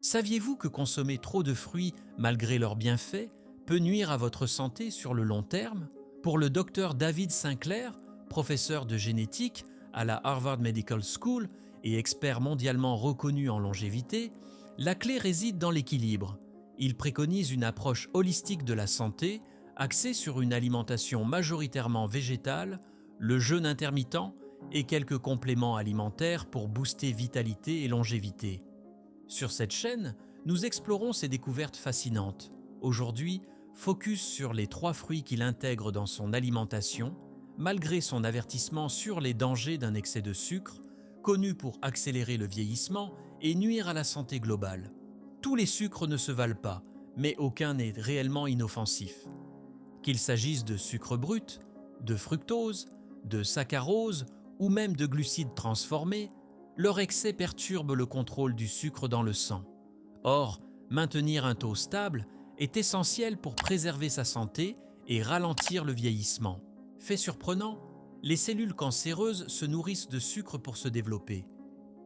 Saviez-vous que consommer trop de fruits, malgré leurs bienfaits, peut nuire à votre santé sur le long terme? Pour le docteur David Sinclair, professeur de génétique à la Harvard Medical School et expert mondialement reconnu en longévité, la clé réside dans l'équilibre. Il préconise une approche holistique de la santé, axée sur une alimentation majoritairement végétale, le jeûne intermittent et quelques compléments alimentaires pour booster vitalité et longévité. Sur cette chaîne, nous explorons ces découvertes fascinantes. Aujourd'hui, focus sur les 3 fruits qu'il intègre dans son alimentation, malgré son avertissement sur les dangers d'un excès de sucre, connu pour accélérer le vieillissement et nuire à la santé globale. Tous les sucres ne se valent pas, mais aucun n'est réellement inoffensif. Qu'il s'agisse de sucre brut, de fructose, de saccharose ou même de glucides transformés, leur excès perturbe le contrôle du sucre dans le sang. Or, maintenir un taux stable est essentiel pour préserver sa santé et ralentir le vieillissement. Fait surprenant, les cellules cancéreuses se nourrissent de sucre pour se développer.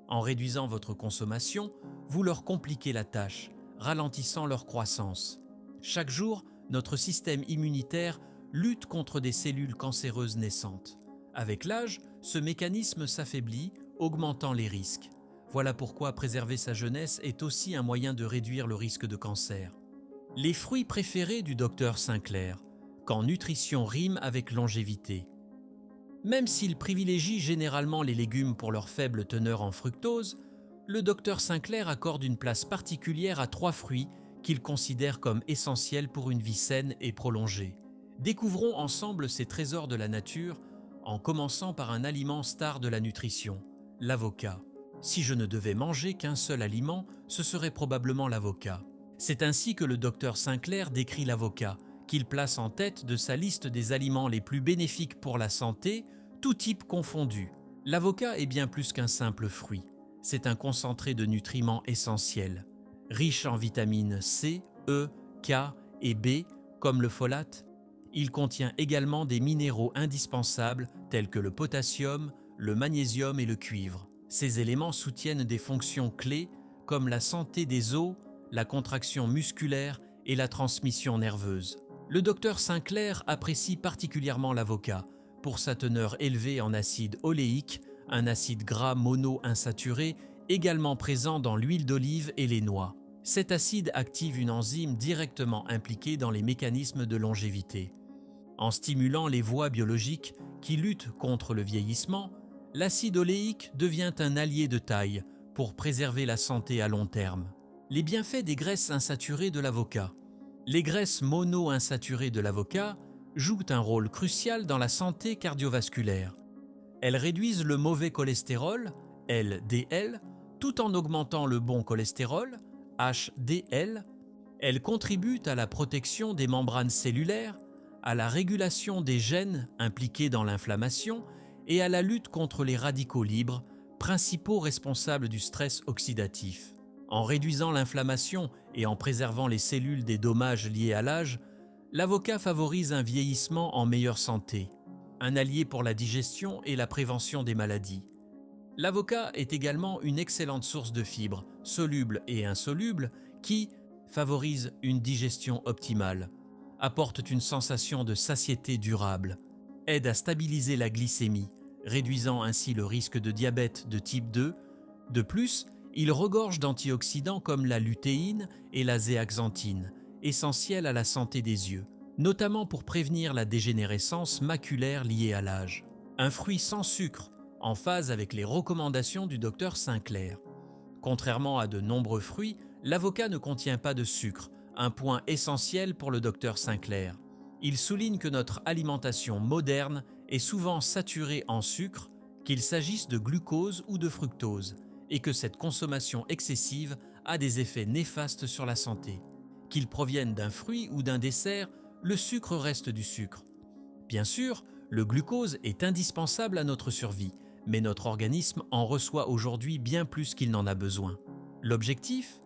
En réduisant votre consommation, vous leur compliquez la tâche, ralentissant leur croissance. Chaque jour, notre système immunitaire lutte contre des cellules cancéreuses naissantes. Avec l'âge, ce mécanisme s'affaiblit, augmentant les risques. Voilà pourquoi préserver sa jeunesse est aussi un moyen de réduire le risque de cancer. Les fruits préférés du docteur Sinclair, quand nutrition rime avec longévité. Même s'il privilégie généralement les légumes pour leur faible teneur en fructose, le docteur Sinclair accorde une place particulière à 3 fruits qu'il considère comme essentiels pour une vie saine et prolongée. Découvrons ensemble ces trésors de la nature en commençant par un aliment star de la nutrition, l'avocat. Si je ne devais manger qu'un seul aliment, ce serait probablement l'avocat. C'est ainsi que le docteur Sinclair décrit l'avocat, qu'il place en tête de sa liste des aliments les plus bénéfiques pour la santé, tout type confondu. L'avocat est bien plus qu'un simple fruit. C'est un concentré de nutriments essentiels, riche en vitamines C, E, K et B, comme le folate. Il contient également des minéraux indispensables tels que le potassium, le magnésium et le cuivre. Ces éléments soutiennent des fonctions clés comme la santé des os, la contraction musculaire et la transmission nerveuse. Le docteur Sinclair apprécie particulièrement l'avocat pour sa teneur élevée en acide oléique, un acide gras monoinsaturé également présent dans l'huile d'olive et les noix. Cet acide active une enzyme directement impliquée dans les mécanismes de longévité. En stimulant les voies biologiques qui luttent contre le vieillissement, l'acide oléique devient un allié de taille pour préserver la santé à long terme. Les bienfaits des graisses insaturées de l'avocat. Les graisses monoinsaturées de l'avocat jouent un rôle crucial dans la santé cardiovasculaire. Elles réduisent le mauvais cholestérol, LDL, tout en augmentant le bon cholestérol, HDL. Elles contribuent à la protection des membranes cellulaires, à la régulation des gènes impliqués dans l'inflammation et à la lutte contre les radicaux libres, principaux responsables du stress oxydatif. En réduisant l'inflammation et en préservant les cellules des dommages liés à l'âge, l'avocat favorise un vieillissement en meilleure santé, un allié pour la digestion et la prévention des maladies. L'avocat est également une excellente source de fibres, solubles et insolubles, qui favorisent une digestion optimale, apportent une sensation de satiété durable, aident à stabiliser la glycémie, réduisant ainsi le risque de diabète de type 2. De plus, il regorge d'antioxydants comme la lutéine et la zéaxanthine, essentiels à la santé des yeux, notamment pour prévenir la dégénérescence maculaire liée à l'âge. Un fruit sans sucre, en phase avec les recommandations du docteur Sinclair. Contrairement à de nombreux fruits, l'avocat ne contient pas de sucre, un point essentiel pour le docteur Sinclair. Il souligne que notre alimentation moderne est souvent saturée en sucre, qu'il s'agisse de glucose ou de fructose, et que cette consommation excessive a des effets néfastes sur la santé. Qu'il provienne d'un fruit ou d'un dessert, le sucre reste du sucre. Bien sûr, le glucose est indispensable à notre survie, mais notre organisme en reçoit aujourd'hui bien plus qu'il n'en a besoin. L'objectif ?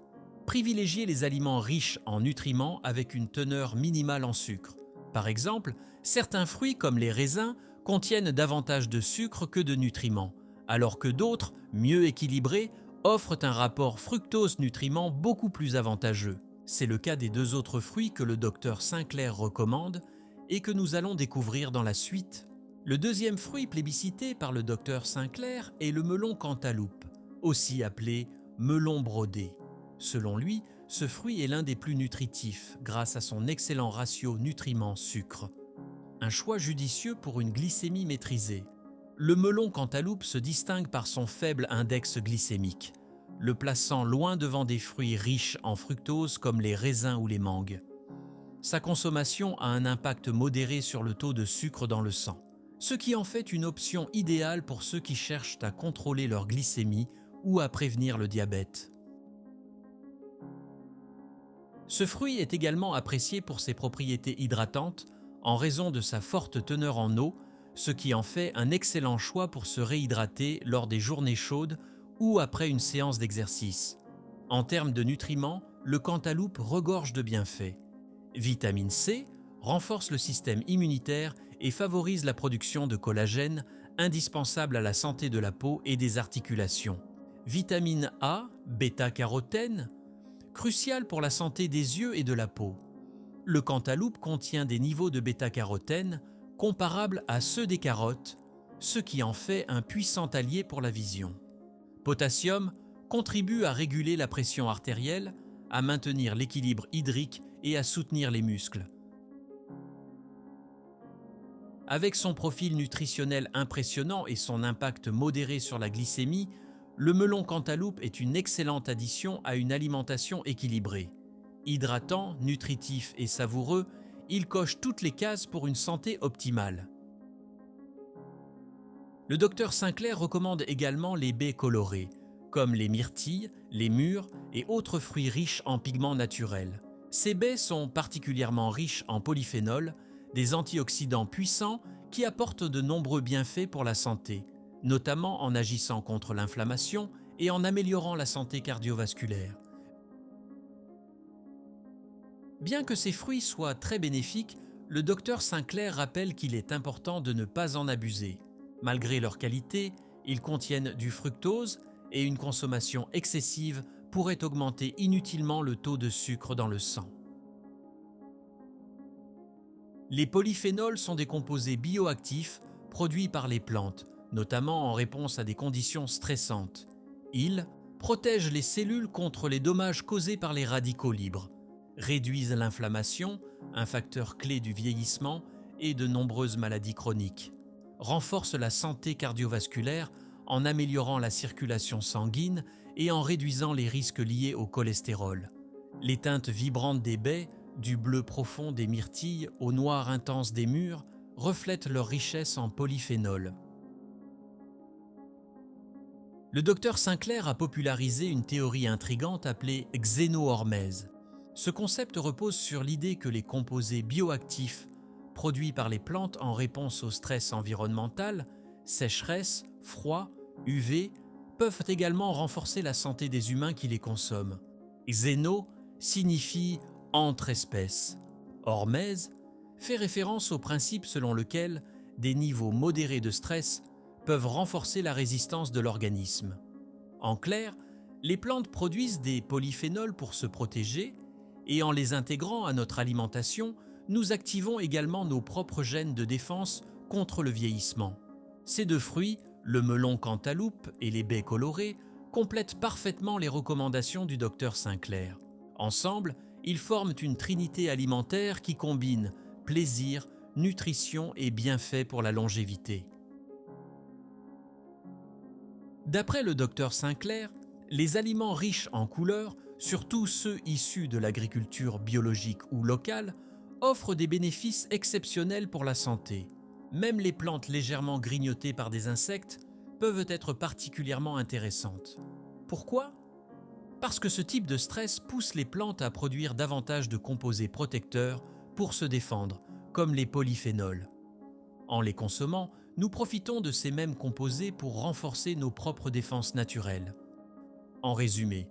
Privilégier les aliments riches en nutriments avec une teneur minimale en sucre. Par exemple, certains fruits comme les raisins contiennent davantage de sucre que de nutriments, alors que d'autres, mieux équilibrés, offrent un rapport fructose-nutriments beaucoup plus avantageux. C'est le cas des 2 autres fruits que le docteur Sinclair recommande et que nous allons découvrir dans la suite. Le deuxième fruit plébiscité par le docteur Sinclair est le melon cantaloupe, aussi appelé melon brodé. Selon lui, ce fruit est l'un des plus nutritifs grâce à son excellent ratio nutriments-sucre. Un choix judicieux pour une glycémie maîtrisée. Le melon cantaloupe se distingue par son faible index glycémique, le plaçant loin devant des fruits riches en fructose comme les raisins ou les mangues. Sa consommation a un impact modéré sur le taux de sucre dans le sang, ce qui en fait une option idéale pour ceux qui cherchent à contrôler leur glycémie ou à prévenir le diabète. Ce fruit est également apprécié pour ses propriétés hydratantes en raison de sa forte teneur en eau, ce qui en fait un excellent choix pour se réhydrater lors des journées chaudes ou après une séance d'exercice. En termes de nutriments, le cantaloupe regorge de bienfaits. Vitamine C renforce le système immunitaire et favorise la production de collagène, indispensable à la santé de la peau et des articulations. Vitamine A, bêta-carotène, crucial pour la santé des yeux et de la peau. Le cantaloupe contient des niveaux de bêta-carotène comparables à ceux des carottes, ce qui en fait un puissant allié pour la vision. Potassium contribue à réguler la pression artérielle, à maintenir l'équilibre hydrique et à soutenir les muscles. Avec son profil nutritionnel impressionnant et son impact modéré sur la glycémie, le melon cantaloupe est une excellente addition à une alimentation équilibrée. Hydratant, nutritif et savoureux, il coche toutes les cases pour une santé optimale. Le docteur Sinclair recommande également les baies colorées, comme les myrtilles, les mûres et autres fruits riches en pigments naturels. Ces baies sont particulièrement riches en polyphénols, des antioxydants puissants qui apportent de nombreux bienfaits pour la santé, notamment en agissant contre l'inflammation et en améliorant la santé cardiovasculaire. Bien que ces fruits soient très bénéfiques, le docteur Sinclair rappelle qu'il est important de ne pas en abuser. Malgré leur qualité, ils contiennent du fructose et une consommation excessive pourrait augmenter inutilement le taux de sucre dans le sang. Les polyphénols sont des composés bioactifs produits par les plantes, notamment en réponse à des conditions stressantes. Ils protègent les cellules contre les dommages causés par les radicaux libres, réduisent l'inflammation, un facteur clé du vieillissement et de nombreuses maladies chroniques, renforcent la santé cardiovasculaire en améliorant la circulation sanguine et en réduisant les risques liés au cholestérol. Les teintes vibrantes des baies, du bleu profond des myrtilles au noir intense des mûres, reflètent leur richesse en polyphénols. Le docteur Sinclair a popularisé une théorie intrigante appelée xénohormèse. Ce concept repose sur l'idée que les composés bioactifs produits par les plantes en réponse au stress environnemental, sécheresse, froid, UV, peuvent également renforcer la santé des humains qui les consomment. Xéno signifie entre espèces. Hormèse fait référence au principe selon lequel des niveaux modérés de stress peuvent renforcer la résistance de l'organisme. En clair, les plantes produisent des polyphénols pour se protéger et en les intégrant à notre alimentation, nous activons également nos propres gènes de défense contre le vieillissement. Ces 2 fruits, le melon cantaloupe et les baies colorées, complètent parfaitement les recommandations du docteur Sinclair. Ensemble, ils forment une trinité alimentaire qui combine plaisir, nutrition et bienfaits pour la longévité. D'après le docteur Sinclair, les aliments riches en couleurs, surtout ceux issus de l'agriculture biologique ou locale, offrent des bénéfices exceptionnels pour la santé. Même les plantes légèrement grignotées par des insectes peuvent être particulièrement intéressantes. Pourquoi ? Parce que ce type de stress pousse les plantes à produire davantage de composés protecteurs pour se défendre, comme les polyphénols. En les consommant, nous profitons de ces mêmes composés pour renforcer nos propres défenses naturelles. En résumé,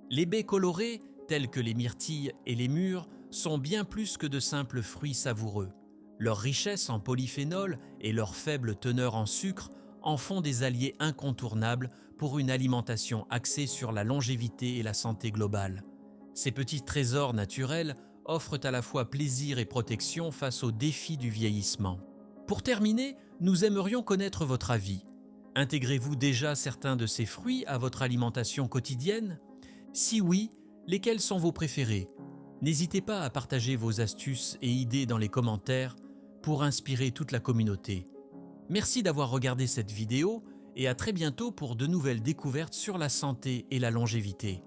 les baies colorées, telles que les myrtilles et les mûres, sont bien plus que de simples fruits savoureux. Leur richesse en polyphénols et leur faible teneur en sucre en font des alliés incontournables pour une alimentation axée sur la longévité et la santé globale. Ces petits trésors naturels offrent à la fois plaisir et protection face aux défis du vieillissement. Pour terminer, nous aimerions connaître votre avis. Intégrez-vous déjà certains de ces fruits à votre alimentation quotidienne? Si oui, lesquels sont vos préférés? N'hésitez pas à partager vos astuces et idées dans les commentaires pour inspirer toute la communauté. Merci d'avoir regardé cette vidéo et à très bientôt pour de nouvelles découvertes sur la santé et la longévité.